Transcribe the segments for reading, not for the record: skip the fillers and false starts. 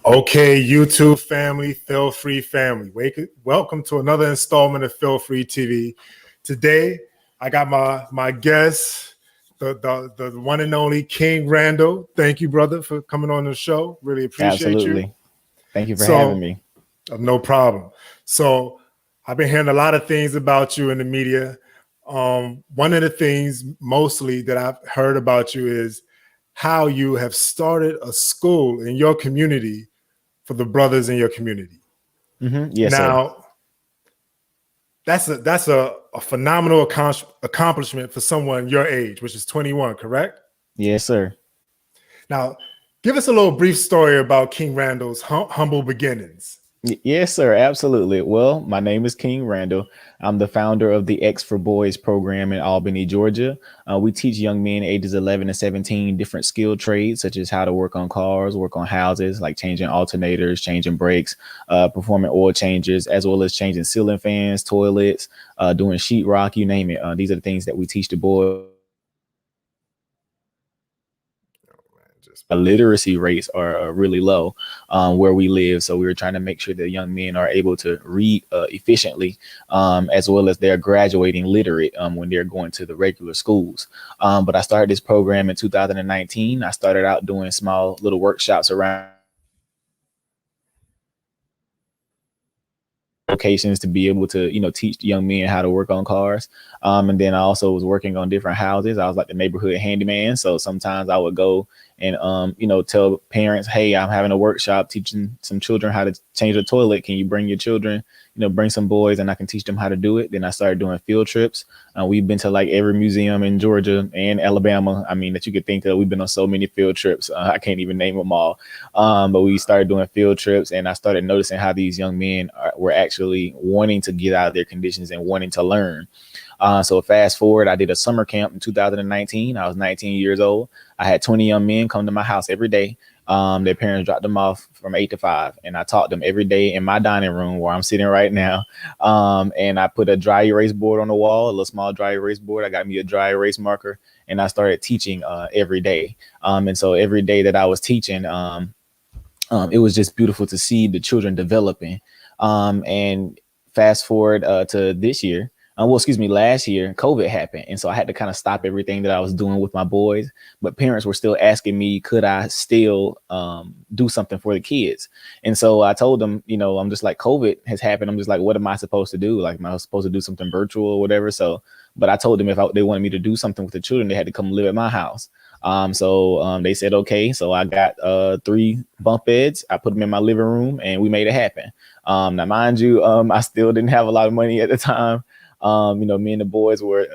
Okay, YouTube family, Feel Free family. Welcome to another installment of Feel Free TV. Today, I got my guest, the one and only King Randall. Thank you, brother, for coming on the show. Really appreciate you. Absolutely. Thank you for having So, me. no problem. So, I've been hearing a lot of things about you in the media. One of the things mostly that I've heard about you is how you have started a school in your community for the brothers in your community. Yes, sir. Now, that's a phenomenal accomplishment for someone your age, which is 21, correct? Yes, sir. Now, give us a little brief story about King Randall's humble beginnings. Yes, sir. Absolutely. Well, my name is King Randall. I'm the founder of the X for Boys program in Albany, Georgia. We teach young men ages 11 to 17 different skilled trades, such as how to work on cars, work on houses, like changing alternators, changing brakes, performing oil changes, as well as changing ceiling fans, toilets, doing sheetrock, you name it. These are the things that we teach the boys. Literacy rates are really low where we live. So we were trying to make sure that young men are able to read efficiently, as well as they're graduating literate when they're going to the regular schools. But I started this program in 2019. I started out doing small little workshops around locations to be able to, teach young men how to work on cars. And then I also was working on different houses. I was like the neighborhood handyman. So sometimes I would go and, tell parents, hey, I'm having a workshop teaching some children how to change a toilet. Can you bring your children, bring some boys and I can teach them how to do it. Then I started doing field trips. We've been to like every museum in Georgia and Alabama. I mean, that you could think of. We've been on so many field trips. I can't even name them all. But we started doing field trips and I started noticing how these young men were actually wanting to get out of their conditions and wanting to learn. So fast forward, I did a summer camp in 2019. I was 19 years old. I had 20 young men come to my house every day. Their parents dropped them off from 8 to 5. And I taught them every day in my dining room where I'm sitting right now. And I put a dry erase board on the wall, a little small dry erase board. I got me a dry erase marker and I started teaching every day. And so every day that I was teaching, it was just beautiful to see the children developing. And fast forward to this year. Last year, COVID happened. And so I had to kind of stop everything that I was doing with my boys. But parents were still asking me, could I still do something for the kids? And so I told them, I'm just like, COVID has happened. I'm just like, what am I supposed to do? Like, am I supposed to do something virtual or whatever? So, but I told them if they wanted me to do something with the children, they had to come live at my house. So they said, okay. So I got 3 bunk beds. I put them in my living room and we made it happen. Now, mind you, I still didn't have a lot of money at the time. Me and the boys were,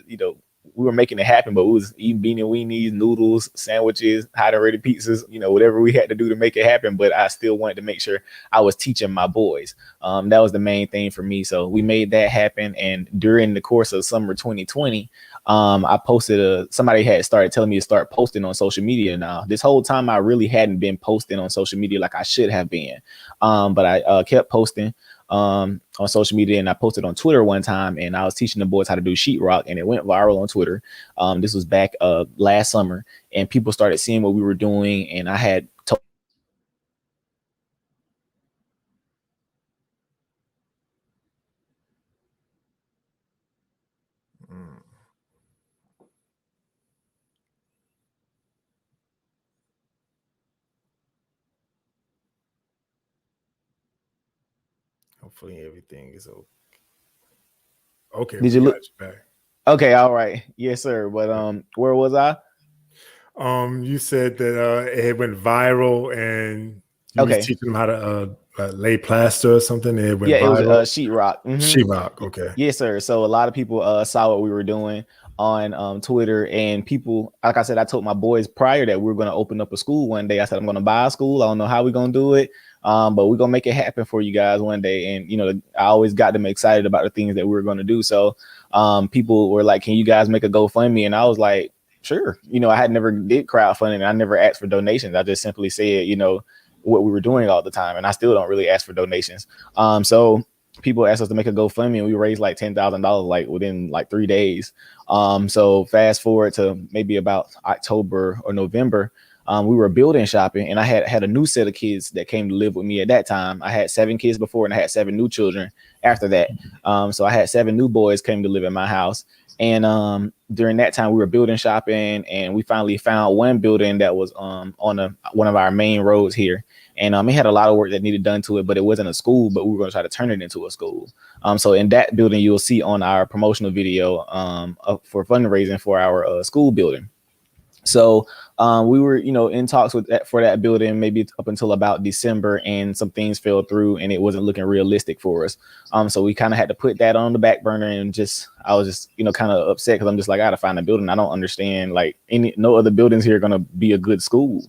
we were making it happen, but we was eating beanie weenies, noodles, sandwiches, hot and ready pizzas, whatever we had to do to make it happen. But I still wanted to make sure I was teaching my boys. That was the main thing for me. So we made that happen. And during the course of summer 2020, I posted somebody had started telling me to start posting on social media. Now, this whole time I really hadn't been posting on social media like I should have been. But I kept posting on social media, and I posted on Twitter one time, and I was teaching the boys how to do sheetrock, and it went viral on Twitter. This was back last summer, and people started seeing what we were doing, and I had Hopefully everything is okay. Okay, Did we you got look? you back. Okay, all right. Yes, sir. But where was I? You said that it went viral and you was Okay. teaching them how to lay plaster or something. And it went Yeah, it was viral. sheetrock. Sheetrock, okay. Yes, sir. So a lot of people saw what we were doing on Twitter, and people, like I said, I told my boys prior that we were going to open up a school one day. I said, I'm going to buy a school. I don't know how we're going to do it, but we're going to make it happen for you guys one day. And, I always got them excited about the things that we were going to do. So people were like, can you guys make a GoFundMe? And I was like, sure. I had never did crowdfunding. And I never asked for donations. I just simply said, what we were doing all the time. And I still don't really ask for donations. So people asked us to make a GoFundMe, and we raised like $10,000 like within like 3 days. So fast forward to maybe about October or November, we were building shopping, and I had a new set of kids that came to live with me at that time. I had 7 kids before, and I had 7 new children after that. So I had 7 new boys came to live in my house. And during that time, we were building shopping, and we finally found one building that was on one of our main roads here. And it had a lot of work that needed done to it, but it wasn't a school, but we were going to try to turn it into a school. So in that building, you'll see on our promotional video for fundraising for our school building. So we were, in talks with for that building, maybe up until about December, and some things fell through and it wasn't looking realistic for us. So we kind of had to put that on the back burner, and I was just, kind of upset because I'm just like, I gotta find a building. I don't understand, like, no other buildings here are going to be a good school.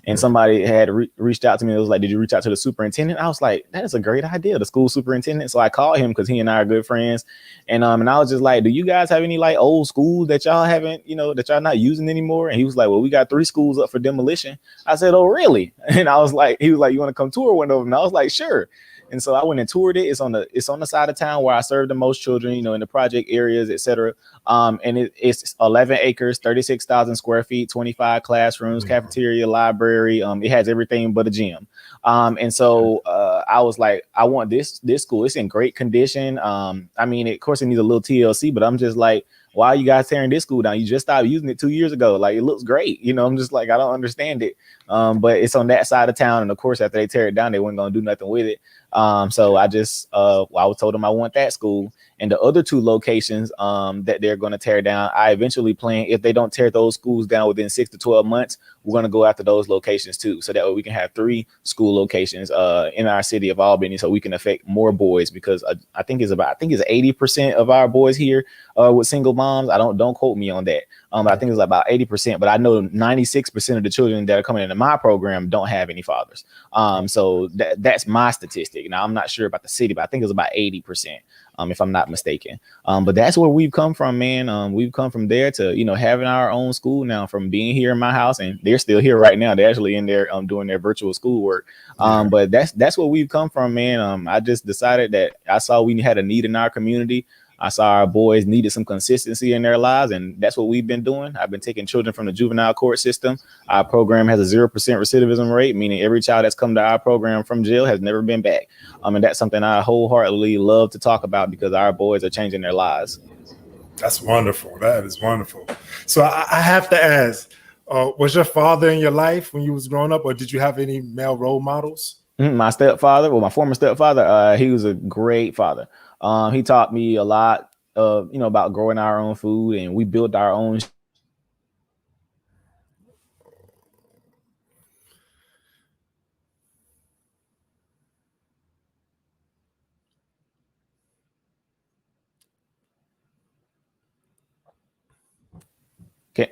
And somebody had reached out to me. It was like, did you reach out to the superintendent? I was like, that is a great idea, the school superintendent. So I called him because he and I are good friends. And I was just like, do you guys have any like old schools that y'all haven't, that y'all not using anymore? And he was like, well, we got 3 schools up for demolition. I said, oh, really? And he was like, you want to come tour one of them? And I was like, sure. And so I went and toured it. It's on the side of town where I serve the most children, in the project areas, etc. And it's 11 acres, 36,000 square feet, 25 classrooms, cafeteria, library. It has everything but a gym. And so I was like, I want this school. It's in great condition. Of course, it needs a little TLC, but I'm just like, why are you guys tearing this school down? You just stopped using it 2 years ago. Like, it looks great. I'm just like, I don't understand it. But it's on that side of town. And of course, after they tear it down, they weren't going to do nothing with it. So I just, I was told them I want that school, and the other 2 locations, that they're going to tear down. I eventually plan, if they don't tear those schools down within 6 to 12 months, we're going to go after those locations too. So that way we can have 3 school locations, in our city of Albany, so we can affect more boys, because I think it's 80% of our boys here, with single moms. Don't quote me on that. But I think it's about 80%, but I know 96% of the children that are coming into my program don't have any fathers. So that's my statistic. Now, I'm not sure about the city, but I think it's about 80%, if I'm not mistaken. But that's where we've come from, man. We've come from there to, having our own school now, from being here in my house, and they're still here right now. They're actually in there doing their virtual schoolwork. But that's where we've come from, man. I just decided that I saw we had a need in our community. I saw our boys needed some consistency in their lives, and that's what we've been doing. I've been taking children from the juvenile court system. Our program has a 0% recidivism rate, meaning every child that's come to our program from jail has never been back. And that's something I wholeheartedly love to talk about, because our boys are changing their lives. That's wonderful. That is wonderful. So I have to ask, was your father in your life when you was growing up, or did you have any male role models? My former stepfather, he was a great father. He taught me a lot, about growing our own food, and we built our own.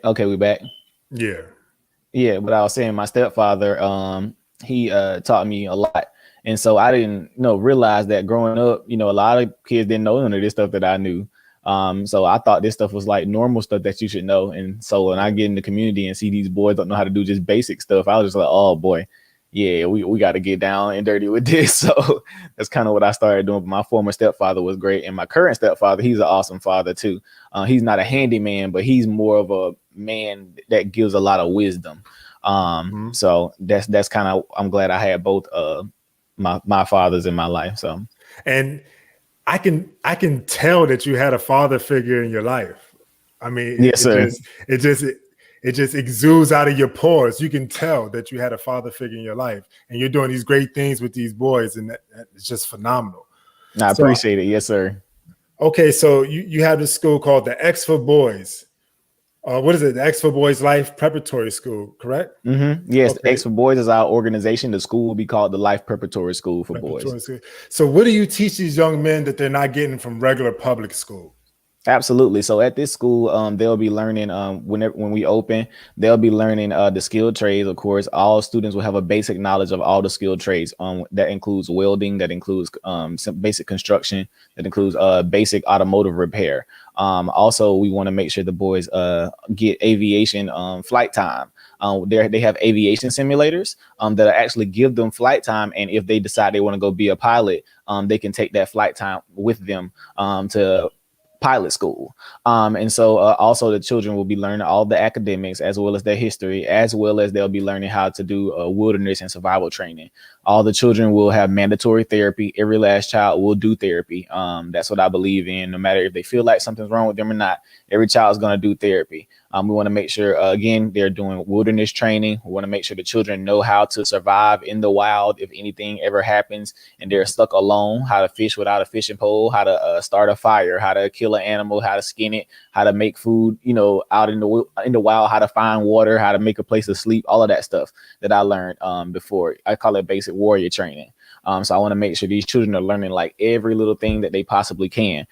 Okay, we back. Yeah. But I was saying, my stepfather, he taught me a lot. And so I didn't realize that growing up, a lot of kids didn't know none of this stuff that I knew. So I thought this stuff was like normal stuff that you should know. And so when I get in the community and see these boys don't know how to do just basic stuff, I was just like, oh boy, yeah, we got to get down and dirty with this. So that's kind of what I started doing. But my former stepfather was great. And my current stepfather, he's an awesome father too. He's not a handyman, but he's more of a man that gives a lot of wisdom. So that's kind of, I'm glad I had both my fathers in my life. So, and I can tell that you had a father figure in your life. I mean, yes, sir. It just exudes out of your pores. You can tell that you had a father figure in your life, and you're doing these great things with these boys, and it's just phenomenal. I appreciate it. Yes, sir. Okay, so you have this school called the X for Boys. What is it? The X for Boys Life Preparatory School, correct? Mm-hmm. Yes, okay. The X for Boys is our organization. The school will be called the Life Preparatory School for Boys. School. So what do you teach these young men that they're not getting from regular public school? Absolutely. So at this school, they'll be learning when we open, they'll be learning the skilled trades. Of course, all students will have a basic knowledge of all the skilled trades. That includes welding, that includes some basic construction, that includes basic automotive repair. Also, we want to make sure the boys get aviation flight time. They have aviation simulators that actually give them flight time. And if they decide they want to go be a pilot, they can take that flight time with them to pilot school. And so also the children will be learning all the academics as well as their history, as well as they'll be learning how to do wilderness and survival training. All the children will have mandatory therapy. Every last child will do therapy. That's what I believe in. No matter if they feel like something's wrong with them or not, every child is going to do therapy. We want to make sure, again, they're doing wilderness training. We want to make sure the children know how to survive in the wild if anything ever happens and they're stuck alone, how to fish without a fishing pole, how to start a fire, how to kill an animal, how to skin it, how to make food, out in the wild, how to find water, how to make a place to sleep, all of that stuff that I learned before. I call it basic warrior training. So I want to make sure these children are learning like every little thing that they possibly can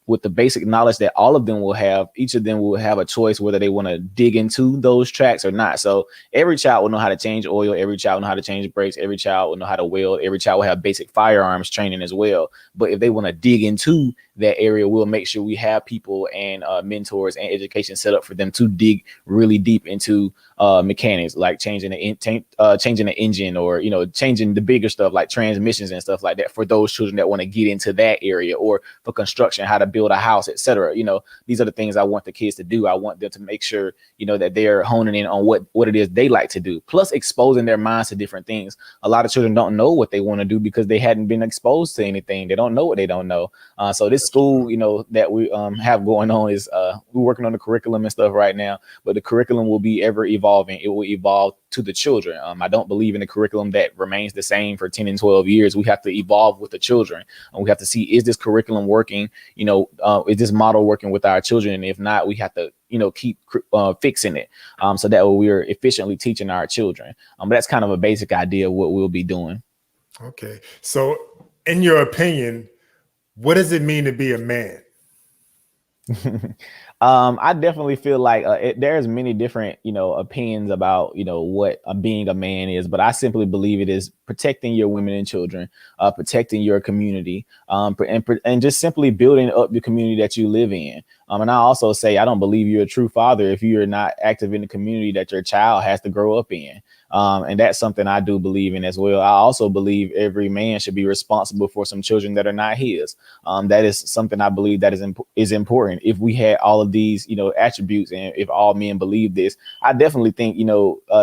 with the basic knowledge that all of them will have. Each of them will have a choice whether they want to dig into those tracks or not. So every child will know how to change oil. Every child will know how to change brakes. Every child will know how to weld. Every child will have basic firearms training as well. But if they want to dig into that area, we'll make sure we have people and mentors and education set up for them to dig really deep into mechanics, like changing the engine, or changing the bigger stuff like transmissions and stuff like that, for those children that want to get into that area, or for construction, how to build a house, etc. These are the things I want the kids to do. I want them to make sure that they're honing in on what it is they like to do, plus exposing their minds to different things. A lot of children don't know what they want to do because they hadn't been exposed to anything. They don't know what they don't know. So this school that we have going on is we're working on the curriculum and stuff right now, but the curriculum will be ever evolving. It will evolve to the children. I don't believe in a curriculum that remains the same for 10 and 12 years. We have to evolve with the children, and we have to see, is this curriculum working? Is this model working with our children? And if not, we have to keep fixing it so that we're efficiently teaching our children. But that's kind of a basic idea of what we'll be doing. Okay, so in your opinion, what does it mean to be a man? I definitely feel like there's many different, opinions about, what being a man is, but I simply believe it is protecting your women and children, protecting your community, and just simply building up the community that you live in. And I also say, I don't believe you're a true father if you're not active in the community that your child has to grow up in. And that's something I do believe in as well. I also believe every man should be responsible for some children that are not his. That is something I believe that is important. If we had all of these, attributes, and if all men believe this, I definitely think,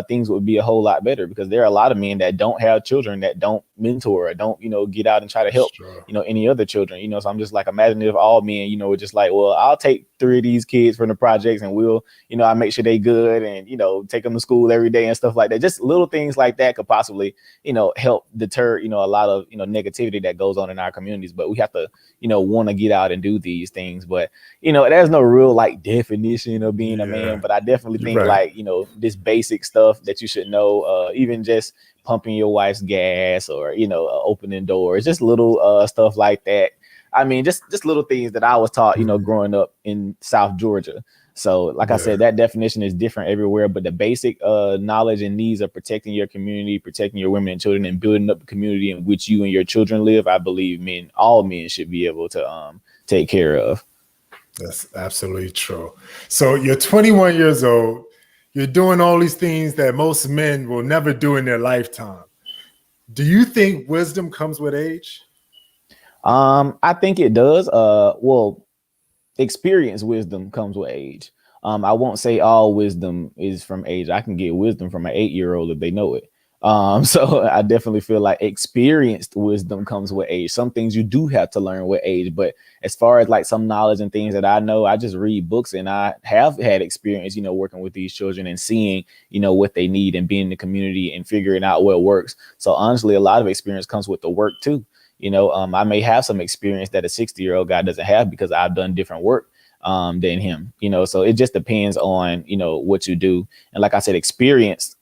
things would be a whole lot better, because there are a lot of men that don't have children, that don't mentor, or don't, get out and try to help, any other children, so I'm just like, imagine if all men, were just like, well, I'll take 3 of these kids from the projects and we'll, I make sure they good and, take them to school every day and stuff like that. Just little things like that could possibly, help deter, a lot of, negativity that goes on in our communities. But we have to, want to get out and do these things. But, there's no real like definition of being a man. But I definitely think like, this basic stuff that you should know, even just pumping your wife's gas, or, opening doors, just little stuff like that. I mean, just little things that I was taught, growing up in South Georgia. So like I said, that definition is different everywhere, but the basic knowledge and needs of protecting your community, protecting your women and children, and building up the community in which you and your children live, I believe all men should be able to take care of. That's absolutely true. So you're 21 years old. You're doing all these things that most men will never do in their lifetime. Do you think wisdom comes with age? I think it does. Well, experience wisdom comes with age. I won't say all wisdom is from age. I can get wisdom from an 8-year-old if they know it. So I definitely feel like experienced wisdom comes with age. Some things you do have to learn with age, but as far as like some knowledge and things that I know, I just read books, and I have had experience, working with these children and seeing, what they need, and being in the community and figuring out what works. So honestly, a lot of experience comes with the work too. I may have some experience that a 60-year-old guy doesn't have because I've done different work than him, so it just depends on, what you do. And like I said, experience,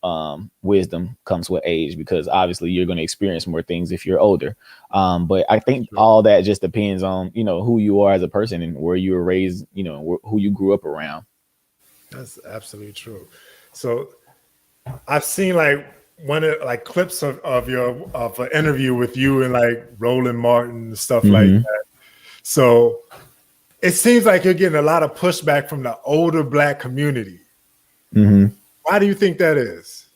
wisdom comes with age, because obviously you're going to experience more things if you're older. But I think all that just depends on, who you are as a person and where you were raised, who you grew up around. That's absolutely true. So I've seen like clips of an interview with you and like Rowland Martin and stuff like that. So it seems like you're getting a lot of pushback from the older Black community. Why do you think that is?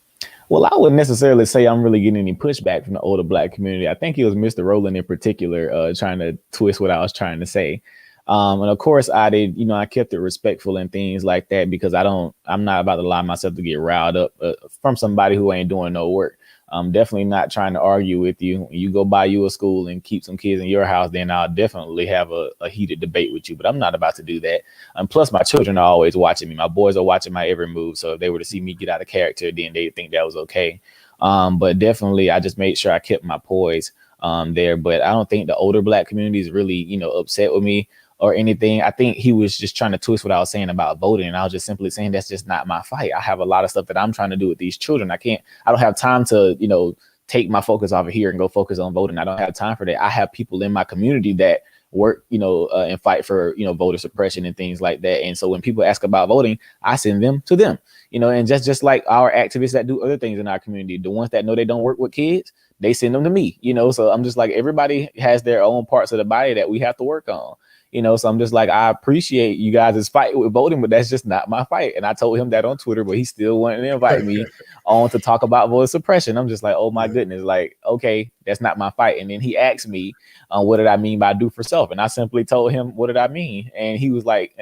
Well, I wouldn't necessarily say I'm really getting any pushback from the older Black community. I think it was Mr. Rowland in particular trying to twist what I was trying to say. And of course I did, I kept it respectful and things like that, because I'm not about to allow myself to get riled up from somebody who ain't doing no work. I'm definitely not trying to argue with you. When you go buy you a school and keep some kids in your house, then I'll definitely have a heated debate with you. But I'm not about to do that. Plus, my children are always watching me. My boys are watching my every move. So if they were to see me get out of character, then they think that was okay. But definitely, I just made sure I kept my poise there. But I don't think the older Black community is really, upset with me or anything. I think he was just trying to twist what I was saying about voting. And I was just simply saying that's just not my fight. I have a lot of stuff that I'm trying to do with these children. I don't have time to, take my focus off of here and go focus on voting. I don't have time for that. I have people in my community that work, and fight for, voter suppression and things like that. And so when people ask about voting, I send them to them, and just like our activists that do other things in our community, the ones that know they don't work with kids, they send them to me, so I'm just like, everybody has their own parts of the body that we have to work on. So I'm just like, I appreciate you guys' fight with voting, but that's just not my fight. And I told him that on Twitter, but he still wanted to invite me on to talk about voter suppression. I'm just like, oh my goodness, like, okay, that's not my fight. And then he asked me, what did I mean by do for self? And I simply told him, what did I mean? And he was like,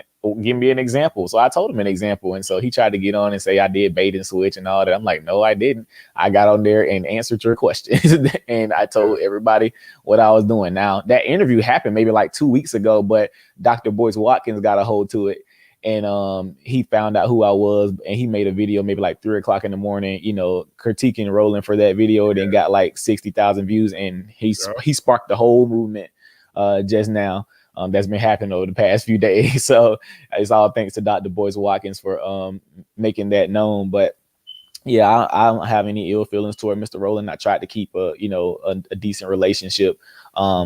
give me an example. So I told him an example. And so he tried to get on and say I did bait and switch and all that. I'm like, no, I didn't. I got on there and answered your questions. And I told everybody what I was doing. Now, that interview happened maybe like 2 weeks ago, but Dr. Boyce Watkins got a hold to it. And he found out who I was, and he made a video maybe like 3 o'clock in the morning, critiquing Rowland for that video. Then got like 60,000 views, and he sparked the whole movement just now. That's been happening over the past few days. So it's all thanks to Dr. Boyce Watkins for making that known. But yeah, I don't have any ill feelings toward Mr. Rowland. I tried to keep a decent relationship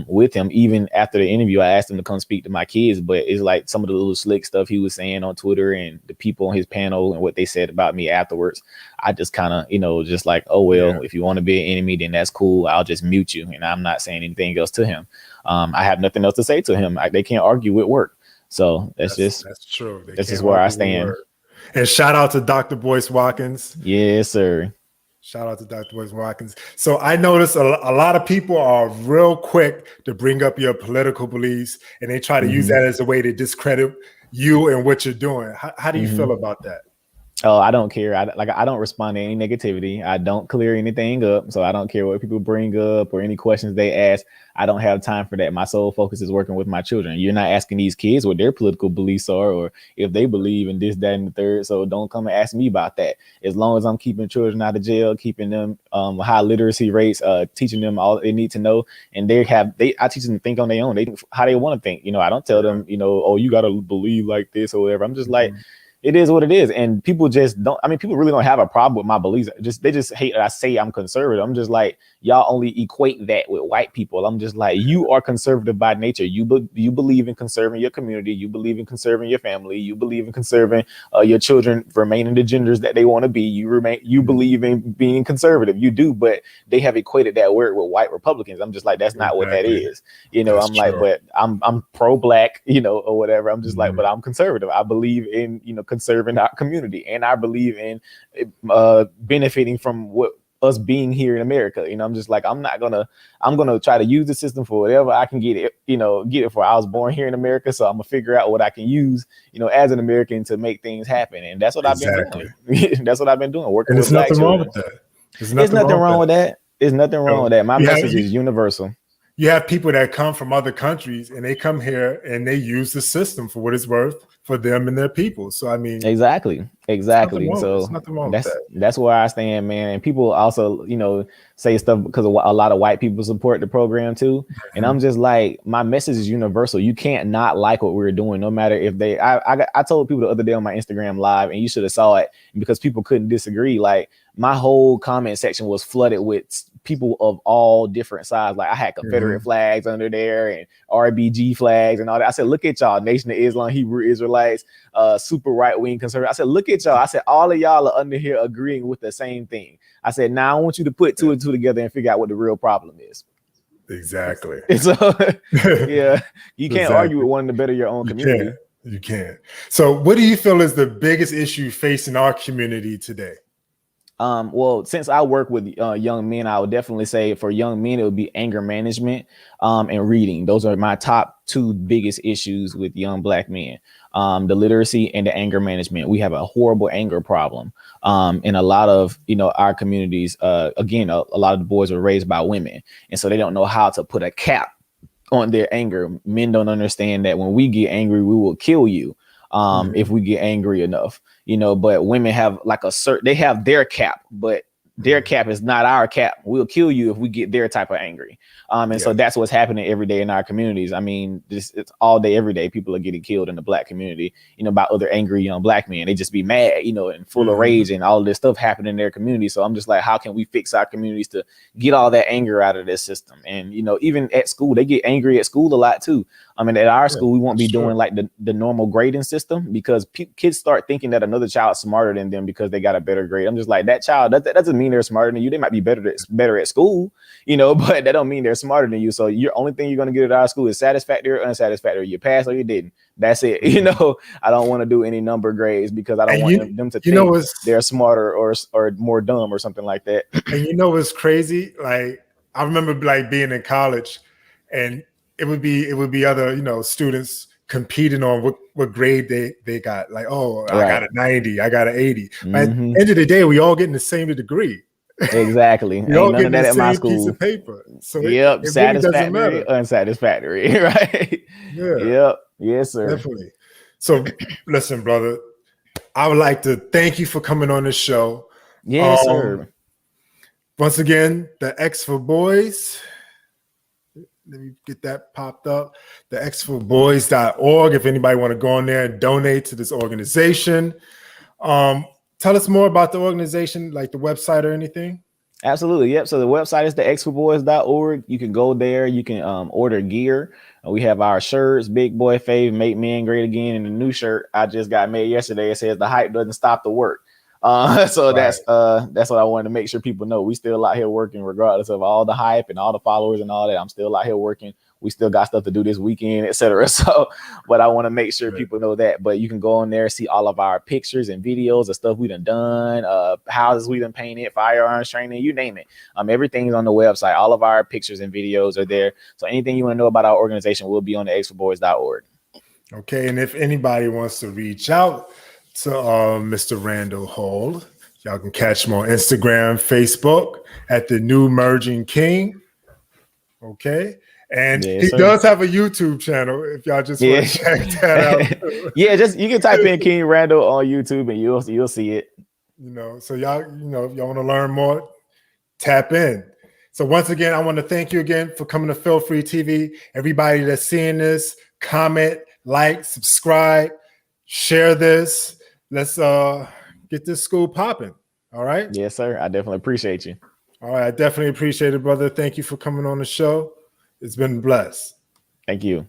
with him. Even after the interview, I asked him to come speak to my kids, but it's like some of the little slick stuff he was saying on Twitter and the people on his panel and what they said about me afterwards. I just kind of, just like, oh, well, if you want to be an enemy, then that's cool. I'll just mute you. And I'm not saying anything else to him. I have nothing else to say to him. They can't argue with work. So that's true. That's just where I stand. And shout out to Dr. Boyce Watkins. Yes, sir. Shout out to Dr. Boyce Watkins. So I noticed a lot of people are real quick to bring up your political beliefs, and they try to use that as a way to discredit you and what you're doing. How do you feel about that? Oh, I don't care. I don't respond to any negativity. I don't clear anything up. So I don't care what people bring up or any questions they ask. I don't have time for that. My sole focus is working with my children. You're not asking these kids what their political beliefs are or if they believe in this, that, and the third. So don't come and ask me about that. As long as I'm keeping children out of jail, keeping them high literacy rates, teaching them all they need to know. And I teach them to think on their own. They think how they want to think. I don't tell them, oh, you got to believe like this or whatever. I'm just like, it is what it is. And people just don't, people really don't have a problem with my beliefs. They just hate that I say I'm conservative. I'm just like, y'all only equate that with white people. I'm just like, you are conservative by nature. You believe in conserving your community. You believe in conserving your family. You believe in conserving your children remaining the genders that they want to be. You believe in being conservative. You do, but they have equated that word with white Republicans. I'm just like, that's not what that is. That's I'm like, but I'm pro-black, or whatever. I'm just like, but I'm conservative. I believe in, conserving our community, and I believe in benefiting from what us being here in America. I'm just like, I'm gonna try to use the system for whatever I can get it for. I was born here in America, so I'm gonna figure out what I can use, as an American to make things happen. And that's what I've been doing. That's what I've been doing, working with black children. There's nothing wrong with that. There's nothing wrong with that. My message is universal. You have people that come from other countries and they come here and they use the system for what it's worth for them and their people. So exactly. So that's where I stand, man. And people also, say stuff because a lot of white people support the program too. And I'm just like, my message is universal. You can't not like what we're doing, no matter if they. I told people the other day on my Instagram live, and you should have saw it because people couldn't disagree. Like my whole comment section was flooded with people of all different sides. Like I had Confederate flags under there and RBG flags and all that. I said, look at y'all, Nation of Islam, Hebrew Israelites, super right-wing conservative. I said, look at y'all. I said, all of y'all are under here agreeing with the same thing. I said, now I want you to put two and two together and figure out what the real problem is. Exactly. So you can't argue with wanting to better your own community. You can't. So what do you feel is the biggest issue facing our community today? Well, since I work with young men, I would definitely say for young men, it would be anger management and reading. Those are my top two biggest issues with young Black men. The literacy and the anger management. We have a horrible anger problem in a lot of, our communities. Again, a lot of the boys were raised by women, and so they don't know how to put a cap on their anger. Men don't understand that when we get angry, we will kill you if we get angry enough, but women have like they have their cap, but their cap is not our cap. We'll kill you if we get their type of angry. So that's what's happening every day in our communities. I mean, it's all day, every day. People are getting killed in the Black community, by other angry young Black men. They just be mad, and full of rage, and all of this stuff happening in their community. So I'm just like, how can we fix our communities to get all that anger out of this system? And, even at school, they get angry at school a lot too. I mean, at our school, we won't be doing like the normal grading system, because kids start thinking that another child's smarter than them because they got a better grade. I'm just like, that child, that doesn't mean they're smarter than you. They might be better at school, but that don't mean they're smarter than you. So your only thing you're going to get at our school is satisfactory or unsatisfactory. You passed or you didn't. That's it. I don't want to do any number grades because I don't want them to think they're smarter or more dumb or something like that. And what's crazy? Like, I remember like being in college, and it would be other, students competing on what grade they got. Like, I got a 90, I got an 80. But at the end of the day, we all getting the same degree. Exactly. We all none getting of that the at my same school. piece of paper. So it satisfactory, really unsatisfactory, right? Yeah. Yep. Yes, sir. Definitely. So listen, brother, I would like to thank you for coming on the show. Yes, sir. Once again, the X for Boys. Let me get that popped up. The xforboys.org. If anybody want to go on there and donate to this organization. Tell us more about the organization, like the website or anything. Absolutely. Yep. So the website is the xforboys.org. You can go there. You can order gear. We have our shirts, Big Boy Fave, Make Men Great Again. And the new shirt I just got made yesterday. It says the hype doesn't stop the work. So that's what I wanted to make sure people know. We still out here working regardless of all the hype and all the followers and all that. I'm still out here working. We still got stuff to do this weekend, etc. So, but I want to make sure people know that. But you can go on there, see all of our pictures and videos of stuff we done, houses we done painted, firearms training, you name it. Everything's on the website. All of our pictures and videos are there. So anything you want to know about our organization will be on the xforboys.org. Okay, and if anybody wants to reach out to Mr. Randall Hall, y'all can catch him on Instagram, Facebook at the New Merging King. Okay. And he does have a YouTube channel if y'all just want to check that out. You can type in King Randall on YouTube and you'll see it. So y'all, if y'all want to learn more, tap in. So once again, I want to thank you again for coming to Feel Free TV. Everybody that's seeing this, comment, like, subscribe, share this. Let's get this school popping. All right. Yes, sir. I definitely appreciate you. All right. I definitely appreciate it, brother. Thank you for coming on the show. It's been blessed. Thank you.